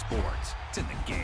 sports. It's in the game.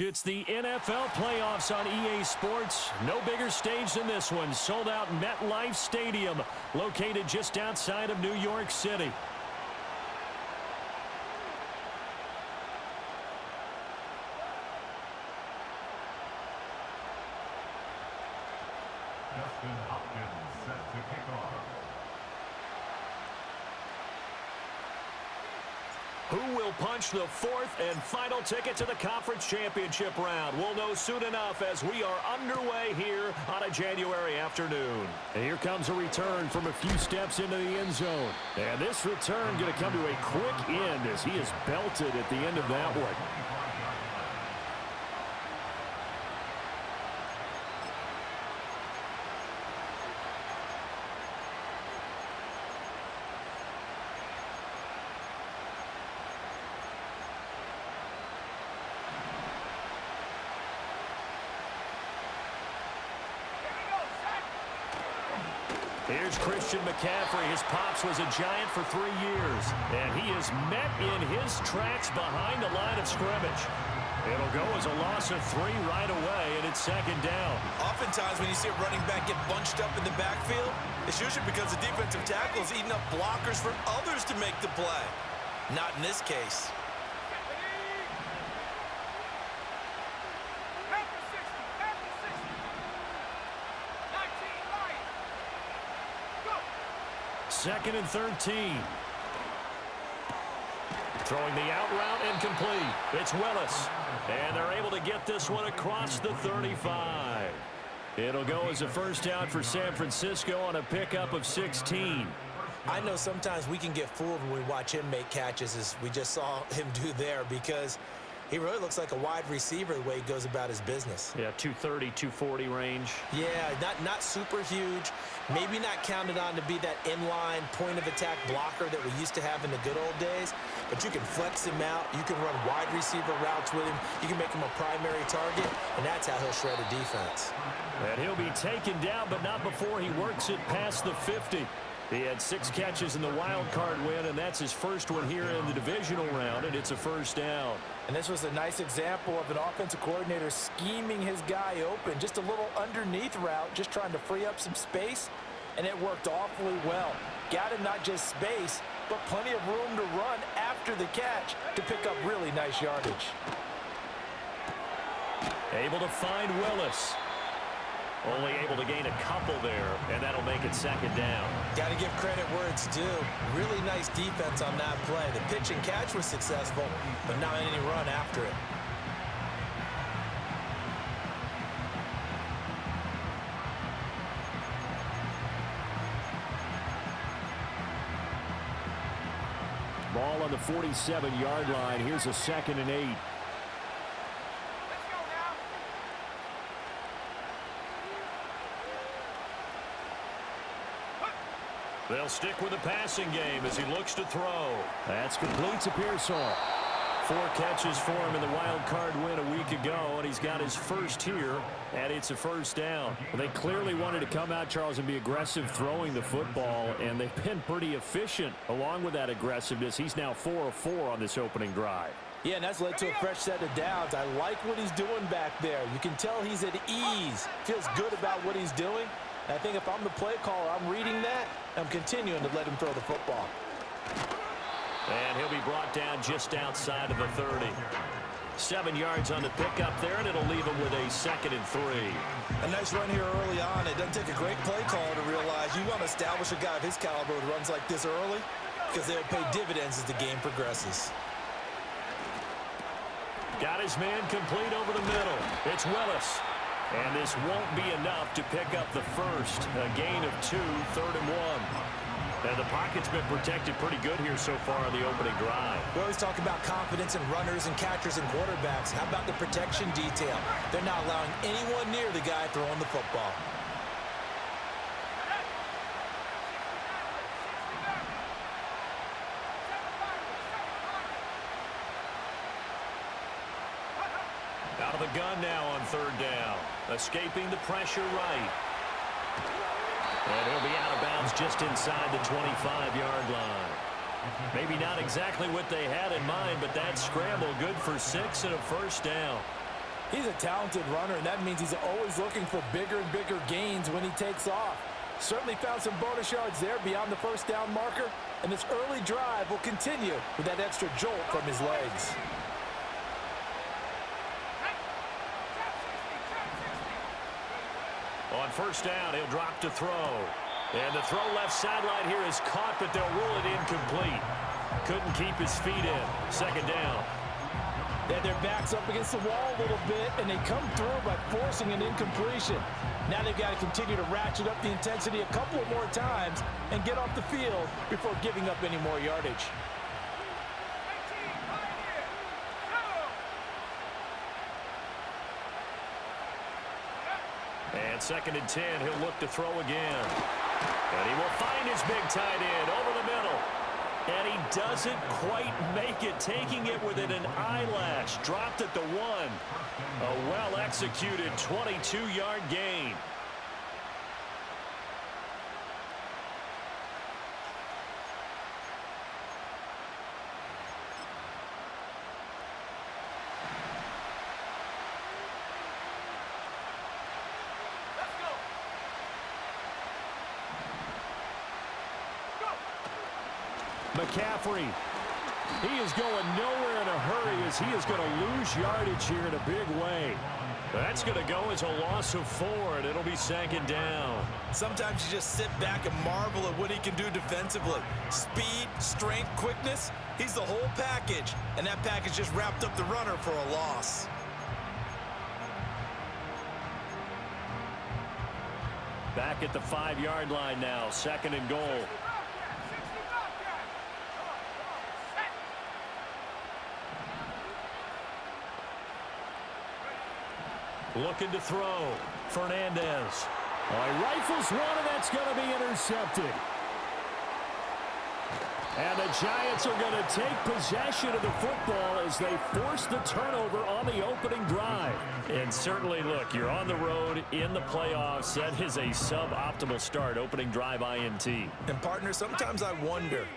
It's the NFL playoffs on EA Sports. No bigger stage than this one. Sold out MetLife Stadium, located just outside of New York City. Set to kick off. Who will punch the fourth and final ticket to the conference championship round? We'll know soon enough as we are underway here on a January afternoon. And here comes a return from a few steps into the end zone. And this return going to come to a quick end as he is belted at the end of that one. Here's Christian McCaffrey. His pops was a Giant for 3 years, and he is met in his tracks behind the line of scrimmage. It'll go as a loss of 3 right away, and it's second down. Oftentimes when you see a running back get bunched up in the backfield, it's usually because the defensive tackle is eating up blockers for others to make the play. Not in this case. Second and 13. Throwing the out route incomplete. It's Willis. And they're able to get this one across the 35. It'll go as a first down for San Francisco on a pickup of 16. I know sometimes we can get fooled when we watch him make catches, as we just saw him do there, because He really looks like a wide receiver the way he goes about his business. Yeah, 230, 240 range. Yeah, not super huge. Maybe not counted on to be that inline point-of-attack blocker that we used to have in the good old days. But you can flex him out. You can run wide receiver routes with him. You can make him a primary target, and that's how he'll shred a defense. And he'll be taken down, but not before he works it past the 50. He had 6 catches in the wild card win, and that's his first one here in the divisional round, and it's a first down. And this was a nice example of an offensive coordinator scheming his guy open. Just a little underneath route, just trying to free up some space, and it worked awfully well. Got him not just space, but plenty of room to run after the catch to pick up really nice yardage. Able to find Willis. Only able to gain a couple there, and that'll make it second down. Got to give credit where it's due. Really nice defense on that play. The pitch and catch was successful, but not any run after it. Ball on the 47-yard line. Here's a 2nd and 8. They'll stick with the passing game as he looks to throw. That's complete to Pearsall. 4 catches for him in the wild card win a week ago, and he's got his first here, and it's a first down. Well, they clearly wanted to come out, Charles, and be aggressive throwing the football, and they've been pretty efficient along with that aggressiveness. He's now 4 of 4 on this opening drive. Yeah, and that's led to a fresh set of downs. I like what he's doing back there. You can tell he's at ease. Feels good about what he's doing. And I think if I'm the play caller, I'm reading that. I'm continuing to let him throw the football. And he'll be brought down just outside of the 30. 7 yards on the pickup there, and it'll leave him with a 2nd and 3. A nice run here early on. It doesn't take a great play caller to realize you want to establish a guy of his caliber with runs like this early because they'll pay dividends as the game progresses. Got his man complete over the middle. It's Willis. And this won't be enough to pick up the first. A gain of 2, 3rd and 1. And the pocket's been protected pretty good here so far on the opening drive. We always talk about confidence in runners and catchers and quarterbacks. How about the protection detail? They're not allowing anyone near the guy throwing the football. Out of the gun now on 3rd down. Escaping the pressure right. And he'll be out of bounds just inside the 25-yard line. Maybe not exactly what they had in mind, but that scramble good for 6 and a first down. He's a talented runner, and that means he's always looking for bigger and bigger gains when he takes off. Certainly found some bonus yards there beyond the first down marker, and this early drive will continue with that extra jolt from his legs. On 1st down, he'll drop to throw. And the throw left sideline here is caught, but they'll rule it incomplete. Couldn't keep his feet in. 2nd down. They had their backs up against the wall a little bit, and they come through by forcing an incompletion. Now they've got to continue to ratchet up the intensity a couple of more times and get off the field before giving up any more yardage. And 2nd and 10, he'll look to throw again. And he will find his big tight end over the middle. And he doesn't quite make it, taking it within an eyelash. Dropped at the 1. A well-executed 22-yard gain. McCaffrey, he is going nowhere in a hurry as he is going to lose yardage here in a big way. That's going to go as a loss of 4, and it'll be 2nd down. Sometimes you just sit back and marvel at what he can do defensively. Speed, strength, quickness, he's the whole package, and that package just wrapped up the runner for a loss. Back at the 5-yard line now, 2nd and goal. Looking to throw. Fernandez. He rifles one, and that's going to be intercepted. And the Giants are going to take possession of the football as they force the turnover on the opening drive. And certainly, look, you're on the road in the playoffs. That is a suboptimal start, opening drive INT. And, partner, sometimes I wonder,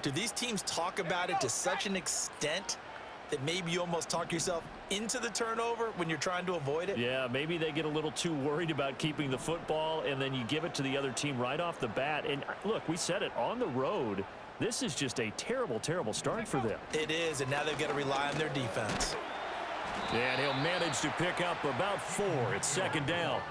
do these teams talk about it to such an extent that maybe you almost talk yourself into the turnover when you're trying to avoid it? Yeah, maybe they get a little too worried about keeping the football, and then you give it to the other team right off the bat. And, look, we said it, on the road, this is just a terrible, terrible start for them. It is, and now they've got to rely on their defense. And he'll manage to pick up about 4. It's second down.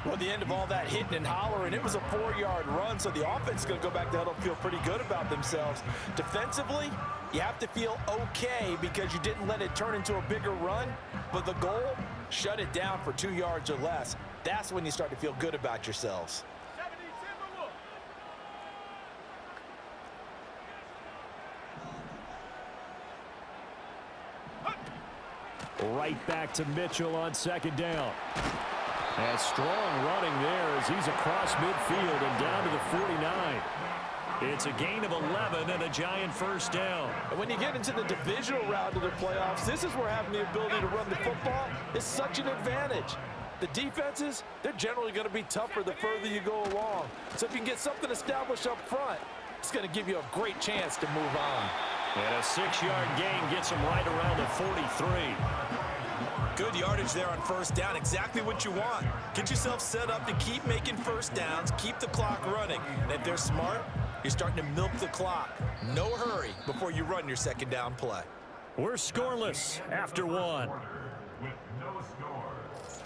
Well, at the end of all that hitting and hollering, it was a 4-yard run, so the offense is going to go back to huddle and feel pretty good about themselves. Defensively, you have to feel okay because you didn't let it turn into a bigger run, but the goal, shut it down for 2 yards or less. That's when you start to feel good about yourselves. Right back to Mitchell on second down. And strong running there as he's across midfield and down to the 49. It's a gain of 11 and a Giant first down. And when you get into the divisional round of the playoffs, this is where having the ability to run the football is such an advantage. The defenses, they're generally going to be tougher the further you go along. So if you can get something established up front, it's going to give you a great chance to move on. And a 6-yard gain gets him right around the 43. Good yardage there on first down. Exactly what you want. Get yourself set up to keep making first downs, keep the clock running. And if they're smart, you're starting to milk the clock. No hurry before you run your second down play. We're scoreless after 1. With no scores.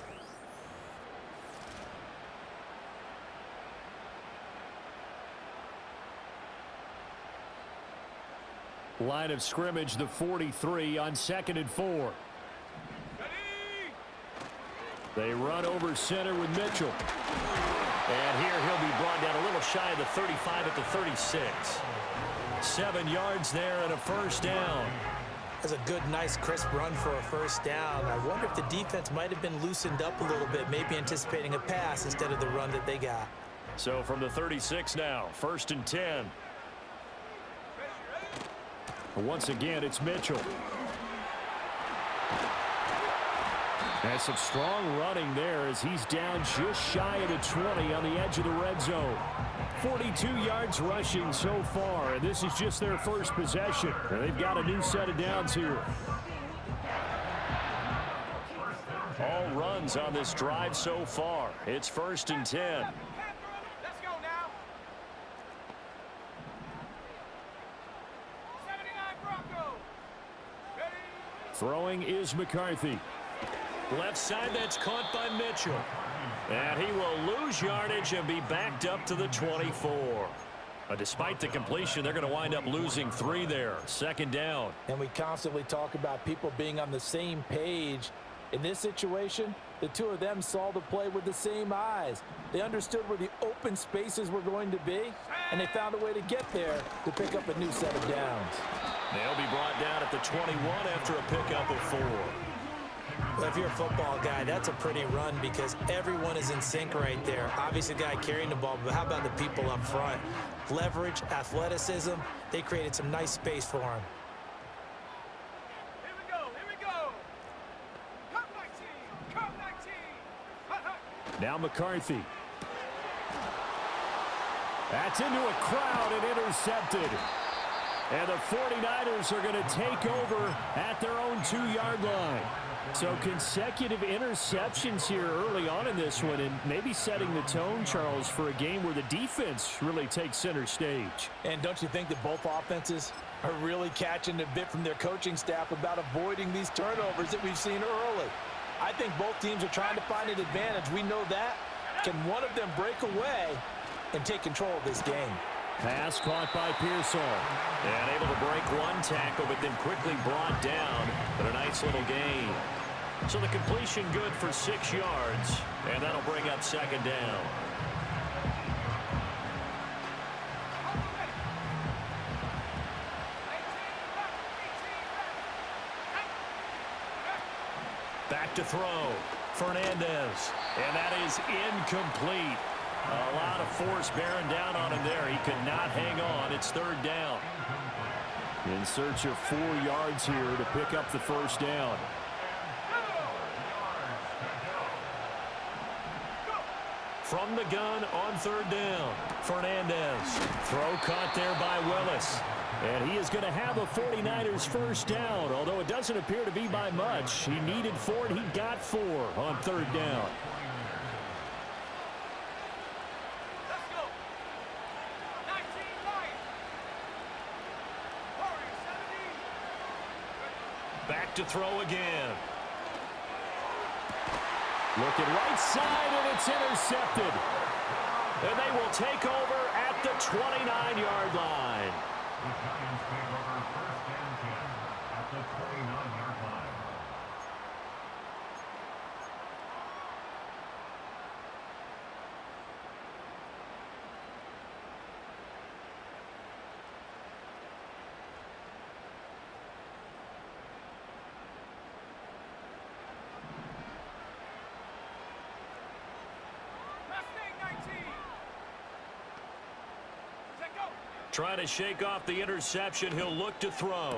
Line of scrimmage, the 43 on 2nd and 4. They run over center with Mitchell. And here he'll be brought down a little shy of the 35 at the 36. 7 yards there and a first down. That's a good, nice, crisp run for a first down. I wonder if the defense might have been loosened up a little bit, maybe anticipating a pass instead of the run that they got. So from the 36 now, 1st and 10. Once again, it's Mitchell. And some strong running there as he's down just shy of the 20 on the edge of the red zone. 42 yards rushing so far, and this is just their first possession. And they've got a new set of downs here. All runs on this drive so far. It's 1st and 10. Throwing is McCarthy. Left side, that's caught by Mitchell. And he will lose yardage and be backed up to the 24. But despite the completion, they're going to wind up losing 3 there. 2nd down. And we constantly talk about people being on the same page. In this situation, the two of them saw the play with the same eyes. They understood where the open spaces were going to be, and they found a way to get there to pick up a new set of downs. They'll be brought down at the 21 after a pickup of 4. Well, if you're a football guy, that's a pretty run because everyone is in sync right there. Obviously, the guy carrying the ball, but how about the people up front? Leverage, athleticism, they created some nice space for him. Here we go. Cut 19. Now McCarthy. That's into a crowd and intercepted. And the 49ers are going to take over at their own 2-yard line. So consecutive interceptions here early on in this one, and maybe setting the tone, Charles, for a game where the defense really takes center stage. And don't you think that both offenses are really catching a bit from their coaching staff about avoiding these turnovers that we've seen early? I think both teams are trying to find an advantage. We know that. Can one of them break away and take control of this game? Pass caught by Pearsall. And able to break one tackle, but then quickly brought down. But a nice little gain. So the completion good for 6 yards. And that'll bring up 2nd down. Back back to throw. Fernandez. And that is incomplete. A lot of force bearing down on him there. He could not hang on. It's third down. In search of 4 yards here to pick up the first down. From the gun on third down. Fernandez. Throw caught there by Willis. And he is going to have a 49ers first down, although it doesn't appear to be by much. He needed 4, and he got 4 on third down. Let's go. 19-9. Warriors 70. Back to throw again. Looking right side, and it's intercepted. And they will take over at the 29-yard line. The Giants take over first and 10 at the 29-yard line. Mustang 19. Set go. Trying to shake off the interception. He'll look to throw.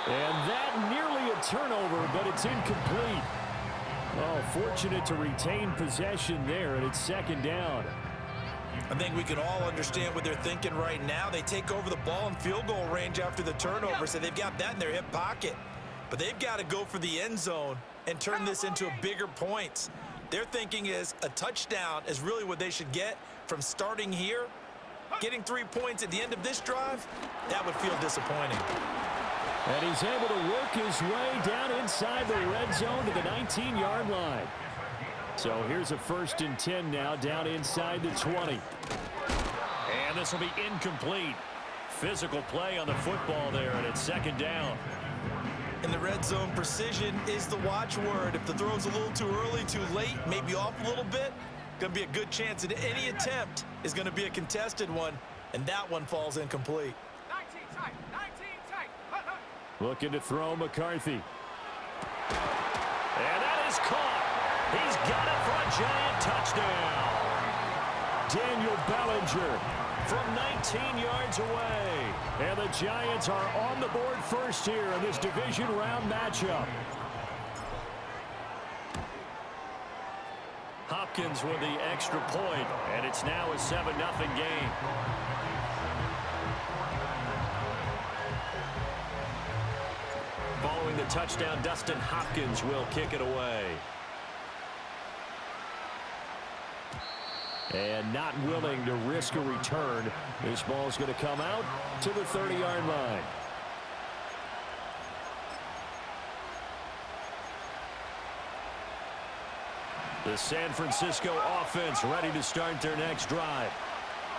And that nearly a turnover, but it's incomplete. Oh, fortunate to retain possession there, and it's second down. I think we can all understand what they're thinking right now. They take over the ball in field goal range after the turnover, so they've got that in their hip pocket. But they've got to go for the end zone and turn this into a bigger points. Their thinking is a touchdown is really what they should get from starting here. Getting 3 points at the end of this drive, that would feel disappointing. And he's able to work his way down inside the red zone to the 19-yard line. So here's a 1st and 10 now down inside the 20. And this will be incomplete. Physical play on the football there, and it's second down. In the red zone, precision is the watchword. If the throw's a little too early, too late, maybe off a little bit, going to be a good chance that any attempt is going to be a contested one, and that one falls incomplete. 19 tight. 19 tight. Hut, hut. Looking to throw McCarthy. And that is caught. He's got it for a giant touchdown. Daniel Bellinger from 19 yards away. And the Giants are on the board first here in this division round matchup. Hopkins with the extra point, and it's now a 7-0 game. Following the touchdown, Dustin Hopkins will kick it away. And not willing to risk a return. This ball is going to come out to the 30-yard line. The San Francisco offense ready to start their next drive.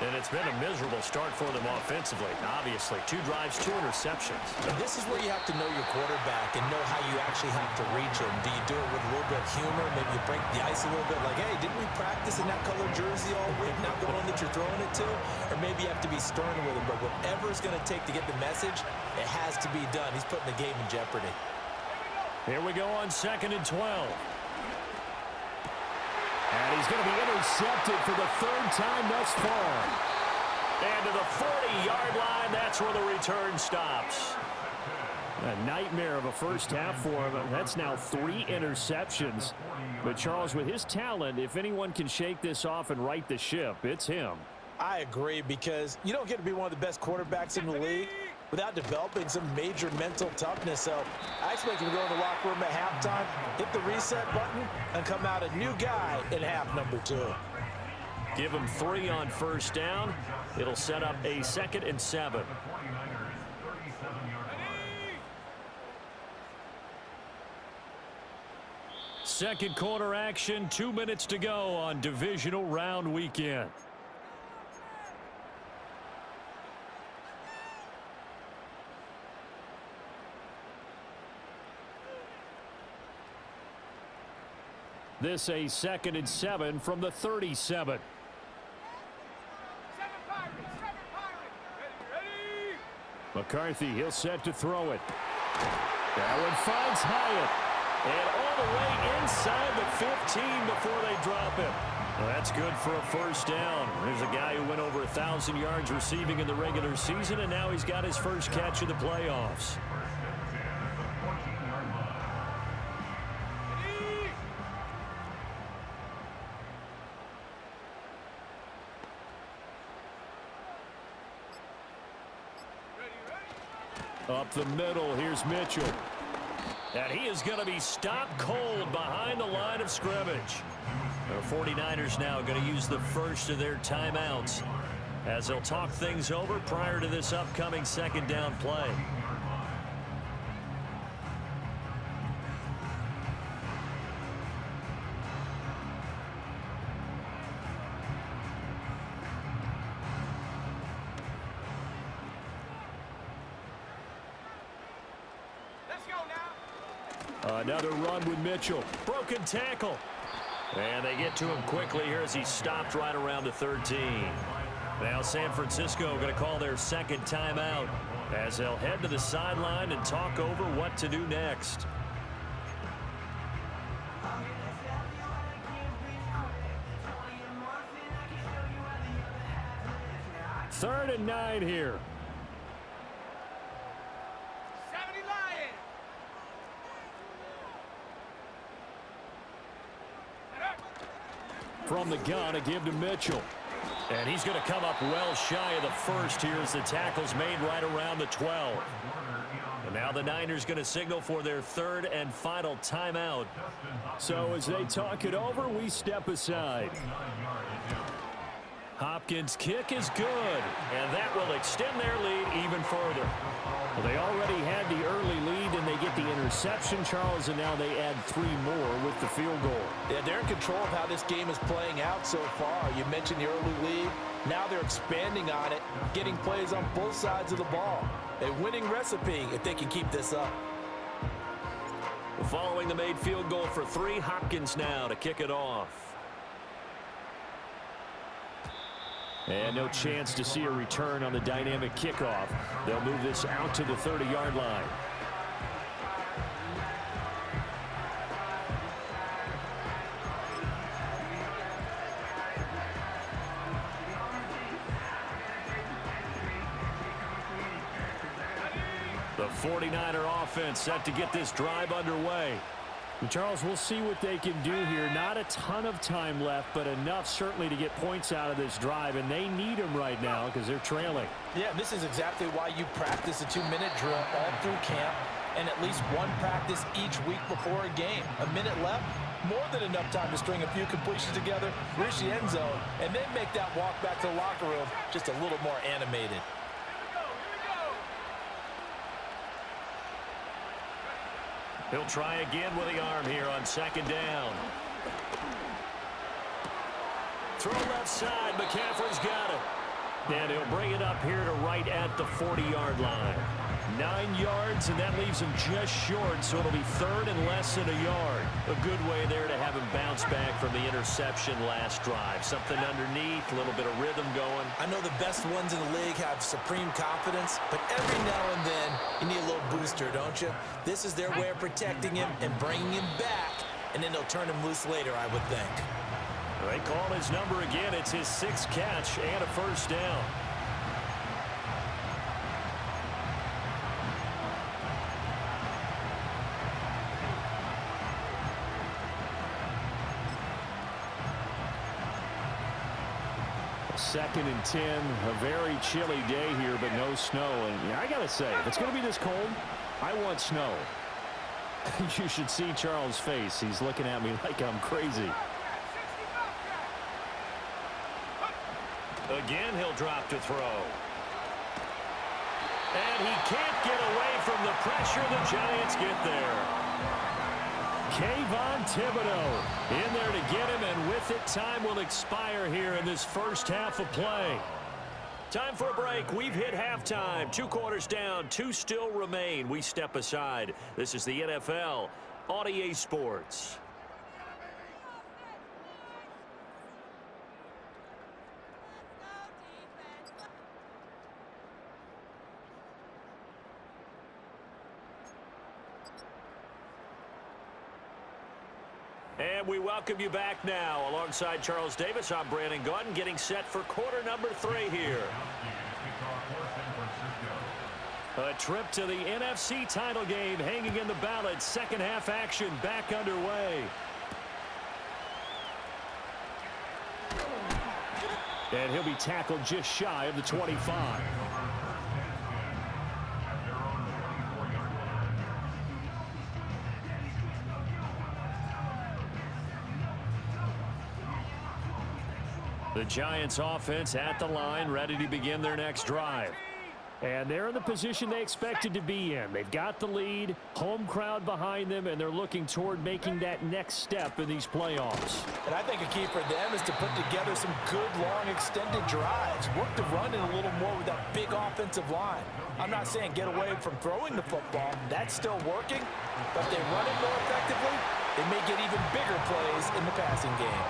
And it's been a miserable start for them offensively. Obviously, 2 drives, 2 interceptions. And this is where you have to know your quarterback and know how you actually have to reach him. Do you do it with a little bit of humor? Maybe you break the ice a little bit like, hey, didn't we practice in that colored jersey all week, not the one that you're throwing it to? Or maybe you have to be stern with him. But whatever it's going to take to get the message, it has to be done. He's putting the game in jeopardy. Here we go on 2nd and 12. And he's going to be intercepted for the 3rd time thus far. And to the 40-yard line, that's where the return stops. A nightmare of a first half for him. That's now 3 interceptions. But Charles, with his talent, if anyone can shake this off and right the ship, it's him. I agree, because you don't get to be one of the best quarterbacks in the league without developing some major mental toughness. So I expect him to go in the locker room at halftime, hit the reset button, and come out a new guy in half number 2. Give him 3 on first down. It'll set up a 2nd and 7. Second quarter action, 2 minutes to go on divisional round weekend. This a 2nd and 7 from the 37. 7 Pirates. 7 Pirates. Ready, ready. McCarthy, he'll set to throw it. That one finds Hyatt. And all the way inside the 15 before they drop him. Well, that's good for a first down. There's a guy who went over 1,000 yards receiving in the regular season, and now he's got his first catch of the playoffs. Up the middle, here's Mitchell. And he is going to be stopped cold behind the line of scrimmage. The 49ers now going to use the first of their timeouts as they'll talk things over prior to this upcoming second down play. Another run with Mitchell. Broken tackle. And they get to him quickly here as he stopped right around the 13. Now San Francisco going to call their second timeout as they'll head to the sideline and talk over what to do next. Third and 9 here. From the gun, a give to Mitchell. And he's going to come up well shy of the first here as the tackle's made right around the 12. And now the Niners going to signal for their third and final timeout. So as they talk it over, we step aside. Hopkins' kick is good, and that will extend their lead even further. Well, they already had the early lead, and they get the interception, Charles, and now they add 3 more with the field goal. Yeah, they're in control of how this game is playing out so far. You mentioned the early lead. Now they're expanding on it, getting plays on both sides of the ball. A winning recipe if they can keep this up. Following the made field goal for 3, Hopkins now to kick it off. And no chance to see a return on the dynamic kickoff. They'll move this out to the 30-yard line. The 49er offense set to get this drive underway. And Charles, we'll see what they can do here. Not a ton of time left, but enough certainly to get points out of this drive, and they need them right now because they're trailing. Yeah, this is exactly why you practice a 2-minute drill all through camp and at least one practice each week before a game. A minute left, more than enough time to string a few completions together, reach the end zone, and then make that walk back to the locker room just a little more animated. He'll try again with the arm here on second down. Throw left side. McCaffrey's got it. And he'll bring it up here to right at the 40-yard line. 9 yards, and that leaves him just short, so it'll be third and less than a yard. A good way there to have him bounce back from the interception last drive. Something underneath, a little bit of rhythm going. I know the best ones in the league have supreme confidence, but every now and then you need a little booster, don't you? This is their way of protecting him and bringing him back, and then they'll turn him loose later, I would think. They call his number again. It's his 6th catch and a first down. Second and 10, a very chilly day here, but no snow. And yeah, I got to say, if it's going to be this cold, I want snow. You should see Charles' face. He's looking at me like I'm crazy. Again, he'll drop to throw. And he can't get away from the pressure. The Giants get there. Kayvon Thibodeau in there to get him, and with it, time will expire here in this first half of play. Time for a break. We've hit halftime. 2 quarters down, 2 still remain. We step aside. This is the NFL on EA Sports. And we welcome you back now. Alongside Charles Davis, I'm Brandon Gaudin, getting set for quarter number 3 here. A trip to the NFC title game hanging in the balance. Second half action back underway. And he'll be tackled just shy of the 25. The Giants offense at the line, ready to begin their next drive. And they're in the position they expected to be in. They've got the lead, home crowd behind them, and they're looking toward making that next step in these playoffs. And I think a key for them is to put together some good, long, extended drives. Work the run in a little more with that big offensive line. I'm not saying get away from throwing the football. That's still working. But if they run it more effectively, they may get even bigger plays in the passing game.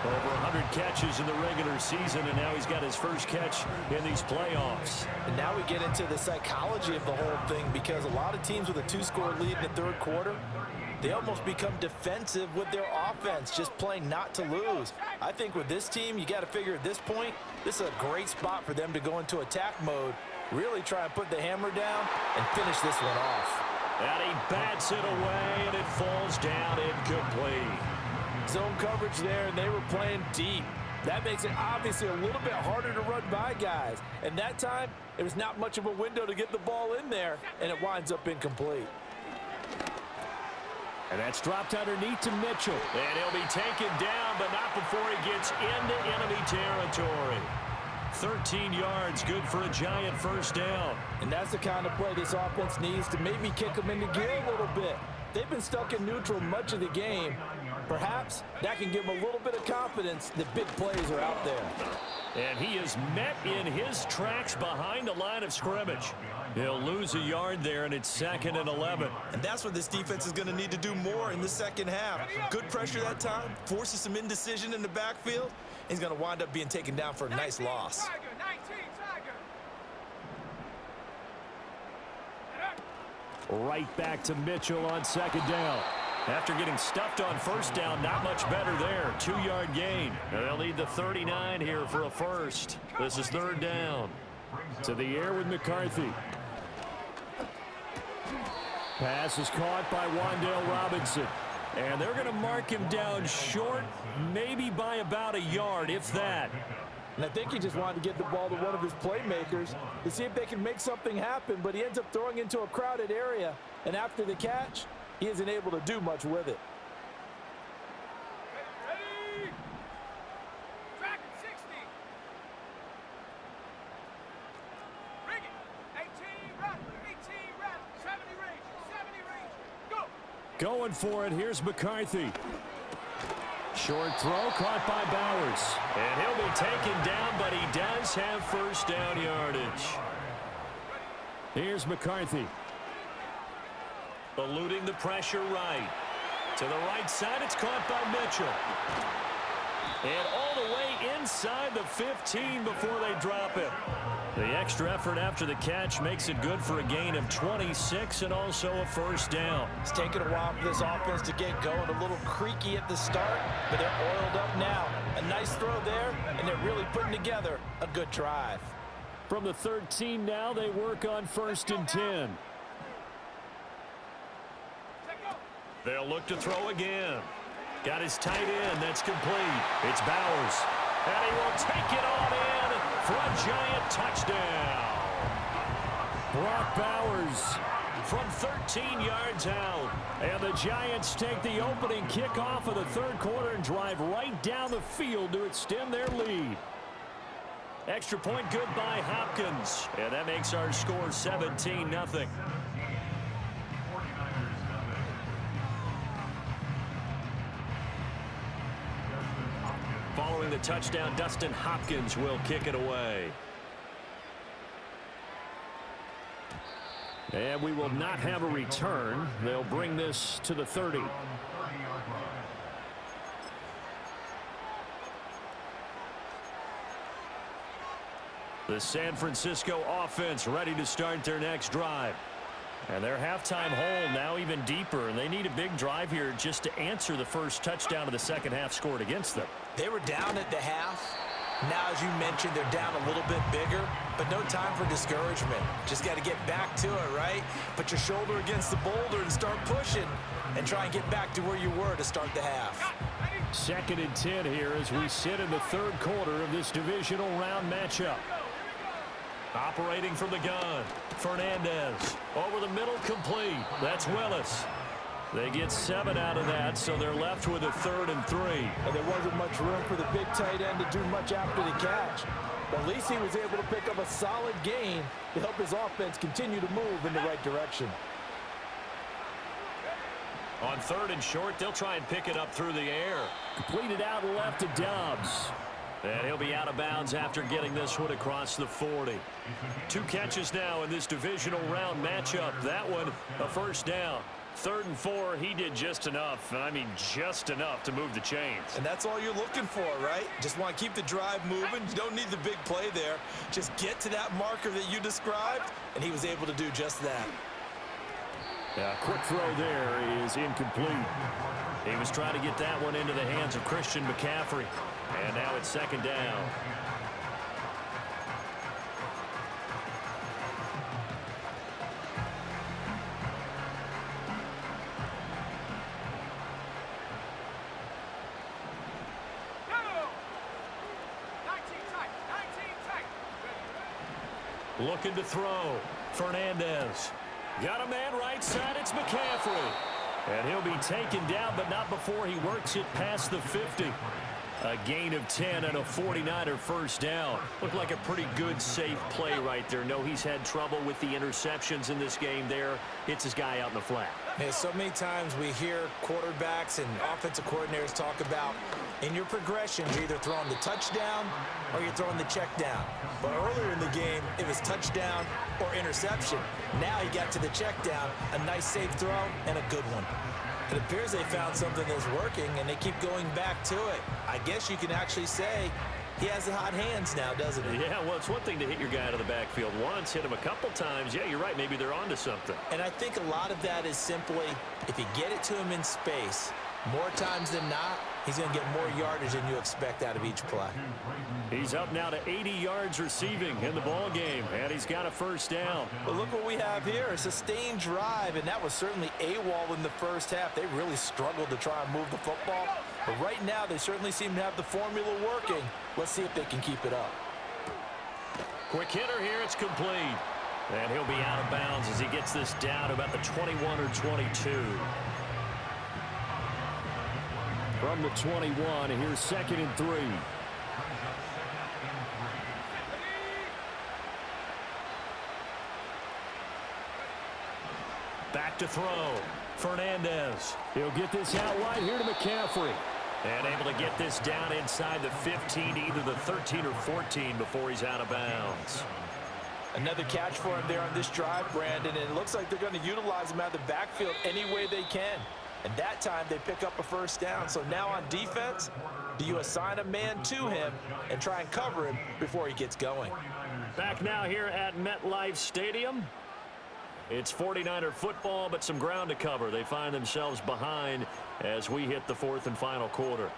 Over 100 catches in the regular season, and now he's got his first catch in these playoffs. And now we get into the psychology of the whole thing, because a lot of teams with a 2-score lead in the third quarter, they almost become defensive with their offense, just playing not to lose. I think with this team, you got to figure at this point, this is a great spot for them to go into attack mode, really try and put the hammer down and finish this one off. And he bats it away, and it falls down incomplete. Zone coverage there, and they were playing deep. That makes it obviously a little bit harder to run by guys. And that time, it was not much of a window to get the ball in there, and it winds up incomplete. And that's dropped underneath to Mitchell. And he'll be taken down, but not before he gets into enemy territory. 13 yards, good for a Giant first down. And that's the kind of play this offense needs to maybe kick them into gear a little bit. They've been stuck in neutral much of the game. Perhaps that can give them a little bit of confidence that big plays are out there. And he is met in his tracks behind the line of scrimmage. He'll lose a yard there, and it's 2nd and 11. And that's what this defense is going to need to do more in the second half. Good pressure that time, forces some indecision in the backfield. He's going to wind up being taken down for a nice loss. Tiger, 19, Tiger. Right back to Mitchell on 2nd down. After getting stuffed on 1st down, not much better there. 2-yard gain. They'll need the 39 here for a first. This is 3rd down. To the air with McCarthy. Pass is caught by Wan'Dale Robinson. And they're going to mark him down short, maybe by about a yard, if that. And I think he just wanted to get the ball to one of his playmakers to see if they can make something happen, but he ends up throwing into a crowded area. And after the catch, he isn't able to do much with it. Ready? Track at 60. Bring it. 18 right, 18 right, 70 range, 70 range. Go. Going for it, here's McCarthy. Short throw caught by Bowers. And he'll be taken down, but he does have first down yardage. Here's McCarthy. Eluding the pressure right. To the right side, it's caught by Mitchell. And all the way inside the 15 before they drop it. The extra effort after the catch makes it good for a gain of 26 and also a first down. It's taken a while for this offense to get going, a little creaky at the start, but they're oiled up now. A nice throw there, and they're really putting together a good drive. From the 13 now, they work on 1st and 10. They'll look to throw again. Got his tight end. That's complete. It's Bowers. And he will take it on in for a Giant touchdown. Brock Bowers from 13 yards out. And the Giants take the opening kickoff of the third quarter and drive right down the field to extend their lead. Extra point good by Hopkins. And that makes our score 17-0. Following the touchdown, Dustin Hopkins will kick it away. And we will not have a return. They'll bring this to the 30. The San Francisco offense ready to start their next drive. And their halftime hole now even deeper, and they need a big drive here just to answer the first touchdown of the second half scored against them. They were down at the half. Now, as you mentioned, they're down a little bit bigger, but no time for discouragement. Just got to get back to it, right? Put your shoulder against the boulder and start pushing and try and get back to where you were to start the half. 2nd and 10 here as we sit in the third quarter of this divisional round matchup. Operating from the gun, Fernandez. Over the middle, complete. That's Willis. They get 7 out of that, so they're left with a 3rd and 3. And there wasn't much room for the big tight end to do much after the catch. But at least he was able to pick up a solid gain to help his offense continue to move in the right direction. On 3rd and short, they'll try and pick it up through the air. Completed out left to Dobbs. And he'll be out of bounds after getting this one across the 40. 2 catches now in this divisional round matchup. That one, a first down. 3rd and 4, he did just enough. I mean, just enough to move the chains. And that's all you're looking for, right? Just want to keep the drive moving. You don't need the big play there. Just get to that marker that you described, and he was able to do just that. Yeah, quick throw there is incomplete. He was trying to get that one into the hands of Christian McCaffrey. And now it's 2nd down. Looking to throw. Fernandez. Got a man right side. It's McCaffrey. And he'll be taken down, but not before he works it past the 50. A gain of 10 and a 49er first down. Looked like a pretty good, safe play right there. No, he's had trouble with the interceptions in this game there. Hits his guy out in the flat. Yeah, so many times we hear quarterbacks and offensive coordinators talk about in your progressions, you're either throwing the touchdown or you're throwing the check down. But earlier in the game, it was touchdown or interception. Now he got to the check down, a nice safe throw, and a good one. It appears they found something that's working, and they keep going back to it. I guess you can actually say he has the hot hands now, doesn't he? Yeah, well, it's one thing to hit your guy out of the backfield once, hit him a couple times. Yeah, you're right. Maybe they're onto something. And I think a lot of that is simply if you get it to him in space, more times than not, he's going to get more yardage than you expect out of each play. He's up now to 80 yards receiving in the ball game, and he's got a first down. But look what we have here, a sustained drive, and that was certainly AWOL in the first half. They really struggled to try and move the football. But right now, they certainly seem to have the formula working. Let's see if they can keep it up. Quick hitter here, it's complete. And he'll be out of bounds as he gets this down to about the 21 or 22. From the 21, here's 2nd and 3. Back to throw. Fernandez. He'll get this out wide here to McCaffrey. And able to get this down inside the 15, either the 13 or 14 before he's out of bounds. Another catch for him there on this drive, Brandon, and it looks like they're going to utilize him out of the backfield any way they can. And that time they pick up a first down. So now on defense, do you assign a man to him and try and cover him before he gets going? Back now here at MetLife Stadium. It's 49er football, but some ground to cover. They find themselves behind as we hit the 4th and final quarter.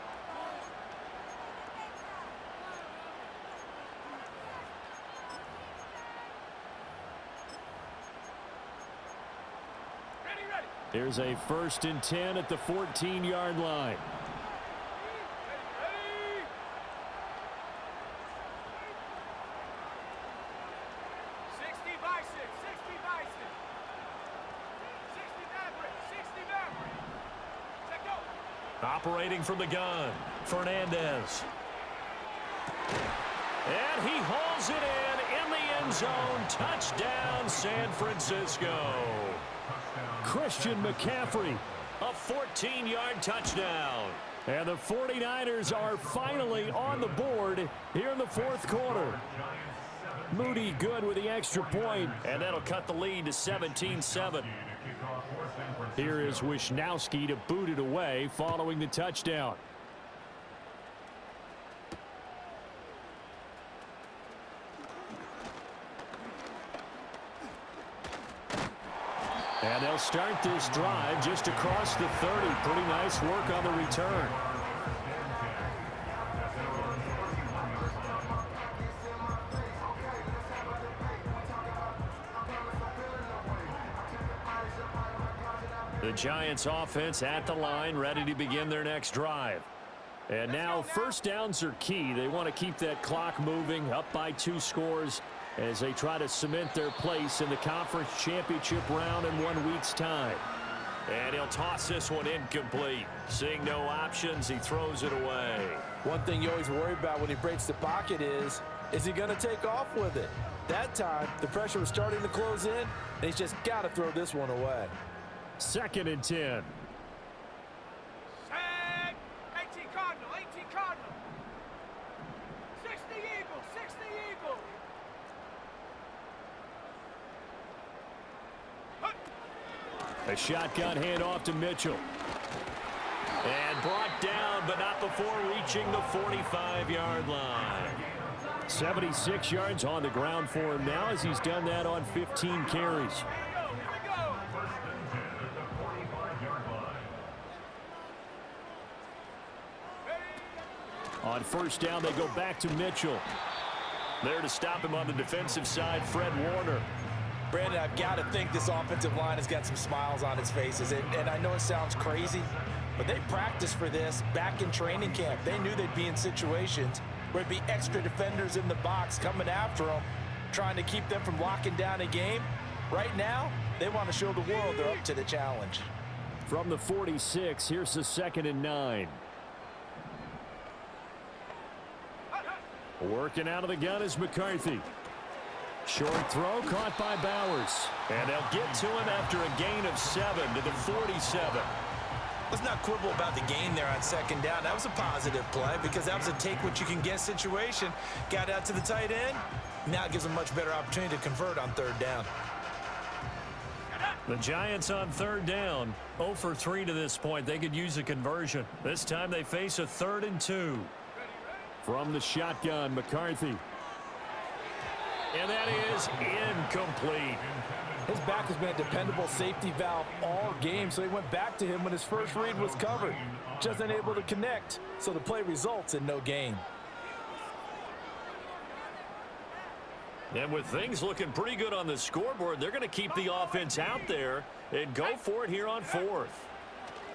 Here's a 1st and 10 at the 14-yard line. Operating from the gun, Fernandez. And he hauls it in the end zone. Touchdown, San Francisco. Christian McCaffrey, a 14-yard touchdown. And the 49ers are finally on the board here in the 4th quarter. Moody good with the extra point, and that'll cut the lead to 17-7. Here is Wisnowski to boot it away following the touchdown. And they'll start this drive just across the 30. Pretty nice work on the return. The Giants offense at the line, ready to begin their next drive. And now first downs are key. They want to keep that clock moving, up by 2 scores as they try to cement their place in the conference championship round in 1 week's time. And he'll toss this one incomplete. Seeing no options, he throws it away. One thing you always worry about when he breaks the pocket is he going to take off with it? That time, the pressure was starting to close in, and he's just got to throw this one away. 2nd and 10. Set. 18 Cardinal, 18 Cardinal. 60 Eagle, 60 Eagle. A shotgun handoff to Mitchell. And brought down, but not before reaching the 45-yard line. 76 yards on the ground for him now as he's done that on 15 carries. On first down, they go back to Mitchell. There to stop him on the defensive side, Fred Warner. Brandon, I've got to think this offensive line has got some smiles on its faces. And I know it sounds crazy, but they practiced for this back in training camp. They knew they'd be in situations where it'd be extra defenders in the box coming after them, trying to keep them from locking down a game. Right now, they want to show the world they're up to the challenge. From the 46, here's the 2nd and 9. Working out of the gun is McCarthy. Short throw caught by Bowers. And they'll get to him after a gain of 7 to the 47. Let's not quibble about the gain there on 2nd down. That was a positive play because that was a take-what-you-can-get situation. Got out to the tight end. Now it gives them a much better opportunity to convert on 3rd down. The Giants on 3rd down, 0 for 3 to this point. They could use a conversion. This time they face a 3rd and 2. From the shotgun, McCarthy. And that is incomplete. His back has been a dependable safety valve all game, so he went back to him when his first read was covered. Just unable to connect, so the play results in no gain. And with things looking pretty good on the scoreboard, they're going to keep the offense out there and go for it here on 4th.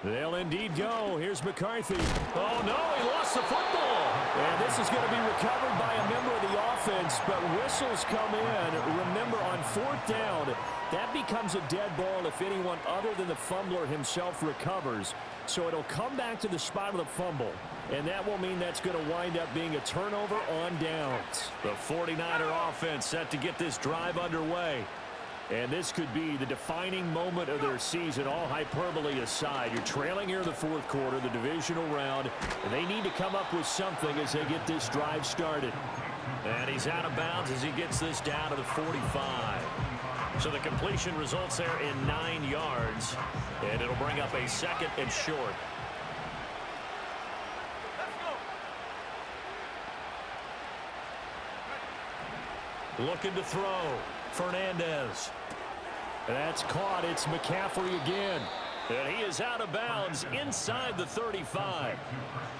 They'll indeed go. Here's McCarthy. Oh, no, he lost the football. And this is going to be recovered by a member of the offense, but whistles come in. Remember, on 4th down, that becomes a dead ball if anyone other than the fumbler himself recovers. So it'll come back to the spot of the fumble, and that will mean that's going to wind up being a turnover on downs. The 49er offense set to get this drive underway. And this could be the defining moment of their season, all hyperbole aside. You're trailing here in the 4th quarter, the divisional round, and they need to come up with something as they get this drive started. And he's out of bounds as he gets this down to the 45. So the completion results there in 9 yards, and it'll bring up a 2nd and short. Looking to throw. Fernandez. That's caught. It's McCaffrey again. And he is out of bounds inside the 35.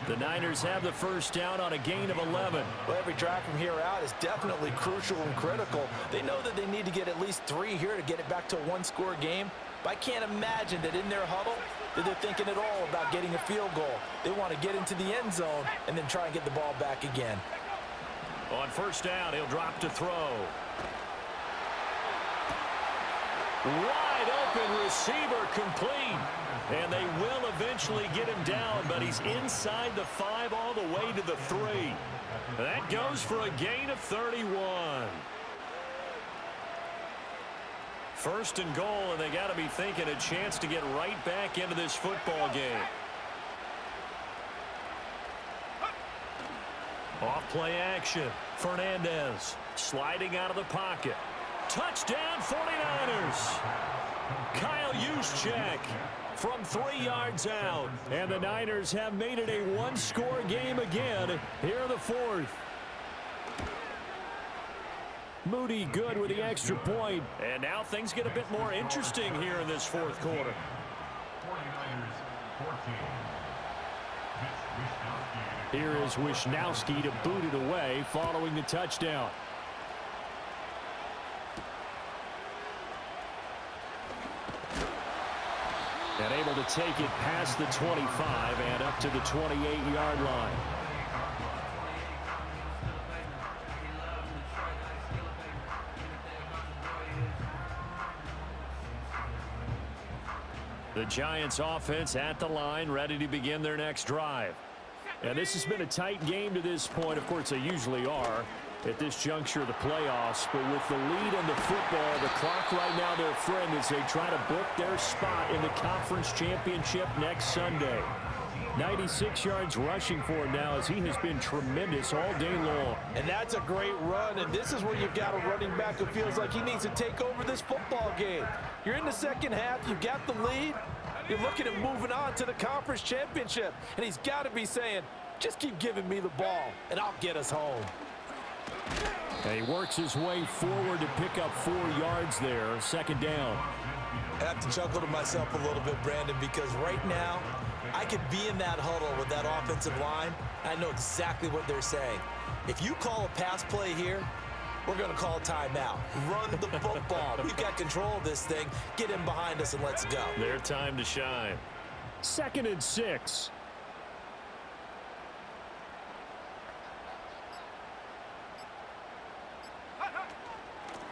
The Niners have the first down on a gain of 11. Well, every drive from here out is definitely crucial and critical. They know that they need to get at least 3 here to get it back to a 1-score game. But I can't imagine that in their huddle that they're thinking at all about getting a field goal. They want to get into the end zone and then try and get the ball back again. On first down, he'll drop to throw. Wide open receiver complete. And they will eventually get him down, but he's inside the 5 all the way to the 3. That goes for a gain of 31. First and goal, and they got to be thinking a chance to get right back into this football game. Off play action. Fernandez sliding out of the pocket. Touchdown 49ers. Kyle Juszczyk from 3 yards out. And the Niners have made it a 1-score game again here in the 4th. Moody good with the extra point. And now things get a bit more interesting here in this fourth quarter. 49ers 14. Here is Wisnowski to boot it away following the touchdown. And able to take it past the 25 and up to the 28-yard line. The Giants offense at the line, ready to begin their next drive. And this has been a tight game to this point. Of course, they usually are at this juncture of the playoffs. But with the lead in the football, the clock right now their friend as they try to book their spot in the conference championship next Sunday. 96 yards rushing for him now as he has been tremendous all day long. And that's a great run, and this is where you've got a running back who feels like he needs to take over this football game. You're in the second half, you've got the lead, you're looking at moving on to the conference championship, and he's got to be saying, just keep giving me the ball, and I'll get us home. And he works his way forward to pick up 4 yards there, second down. I have to chuckle to myself a little bit, Brandon, because right now, I could be in that huddle with that offensive line. I know exactly what they're saying. If you call a pass play here, we're going to call timeout. Run the football. We've got control of this thing. Get in behind us and let's go. Their time to shine. 2nd and 6.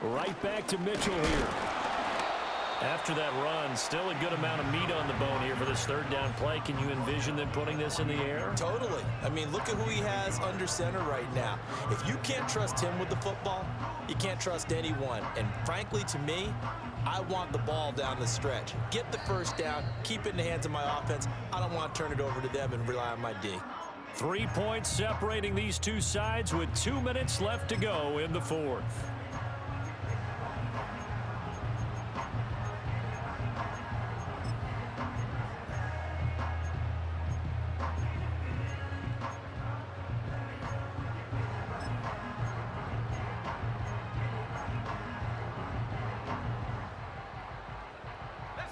Right back to Mitchell here. After that run, still a good amount of meat on the bone here for this third down play. Can you envision them putting this in the air? Totally. I mean, look at who he has under center right now. If you can't trust him with the football, you can't trust anyone. And frankly, to me, I want the ball down the stretch. Get the first down, keep it in the hands of my offense. I don't want to turn it over to them and rely on my D. 3 points separating these two sides with 2 minutes left to go in the fourth.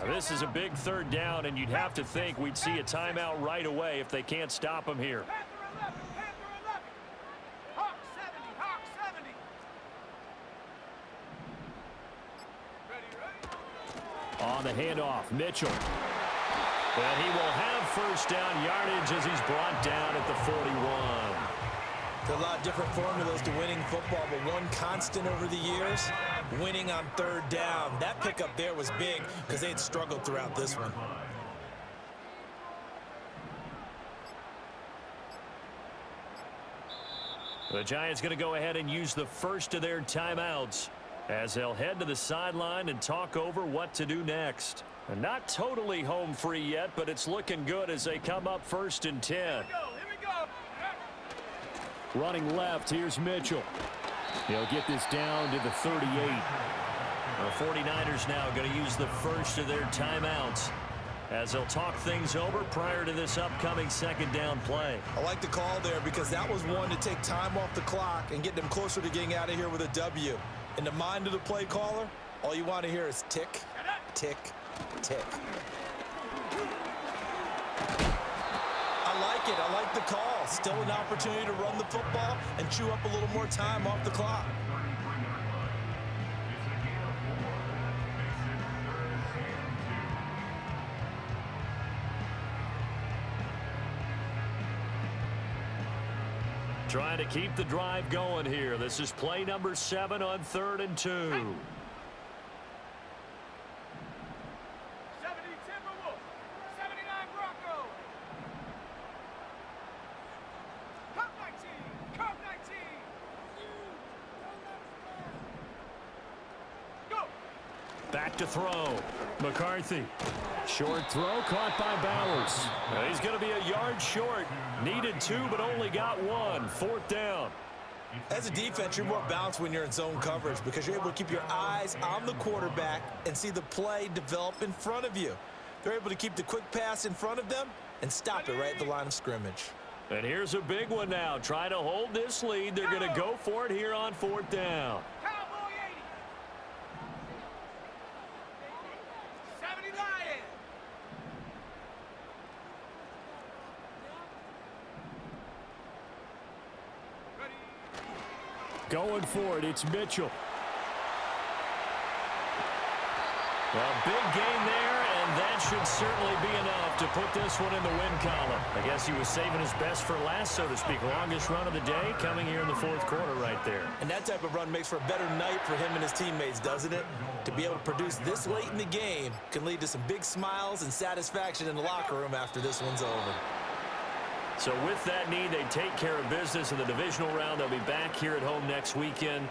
This is a big third down, and you'd have to think we'd see a timeout right away if they can't stop him here. Panther 11, Hawk 70, Hawk 70. Ready. On the handoff, Mitchell. And he will have first down yardage as he's brought down at the 41. There are a lot of different formulas to winning football, but one constant over the years, winning on third down. That pickup there was big because they had struggled throughout this one. The Giants going to go ahead and use the first of their timeouts as they'll head to the sideline and talk over what to do next. And not totally home free yet, but it's looking good as they come up 1st and 10. Here we go. Running left, here's Mitchell. He'll get this down to the 38. The 49ers now going to use the first of their timeouts as they'll talk things over prior to this upcoming second down play. I like the call there because that was one to take time off the clock and get them closer to getting out of here with a W. In the mind of the play caller, all you want to hear is tick, tick, tick. I like it. I like the call. Still an opportunity to run the football and chew up a little more time off the clock. Trying to keep the drive going here. This is play number 7 on 3rd and 2. 70 Timberwolves, 79 Broncos. Cup 19, Cup 19. Go. Back to throw. McCarthy. Short throw caught by Bowers. He's going to be a yard short. Needed 2, but only got 1. 4th down. As a defense, you're more balanced when you're in zone coverage because you're able to keep your eyes on the quarterback and see the play develop in front of you. They're able to keep the quick pass in front of them and stop it right at the line of scrimmage. And here's a big one now. Trying to hold this lead. They're going to go for it here on 4th down. Cowboys. Going for it, it's Mitchell. Well, big gain there, and that should certainly be enough to put this one in the win column. I guess he was saving his best for last, so to speak. Longest run of the day coming here in the fourth quarter right there. And that type of run makes for a better night for him and his teammates, doesn't it? To be able to produce this late in the game can lead to some big smiles and satisfaction in the locker room after this one's over. So with that need, they take care of business in the divisional round. They'll be back here at home next weekend.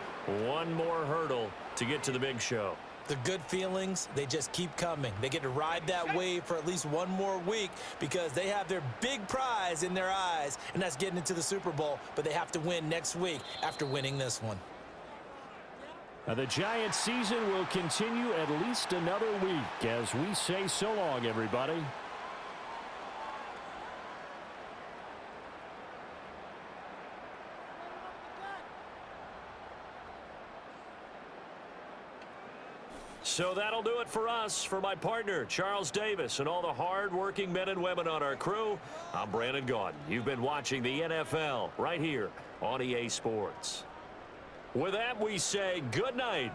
One more hurdle to get to the big show. The good feelings, they just keep coming. They get to ride that wave for at least one more week because they have their big prize in their eyes, and that's getting into the Super Bowl. But they have to win next week after winning this one. Now the Giants season will continue at least another week as we say so long, everybody. So that'll do it for us. For my partner, Charles Davis, and all the hard-working men and women on our crew, I'm Brandon Gaudin. You've been watching the NFL right here on EA Sports. With that, we say good night.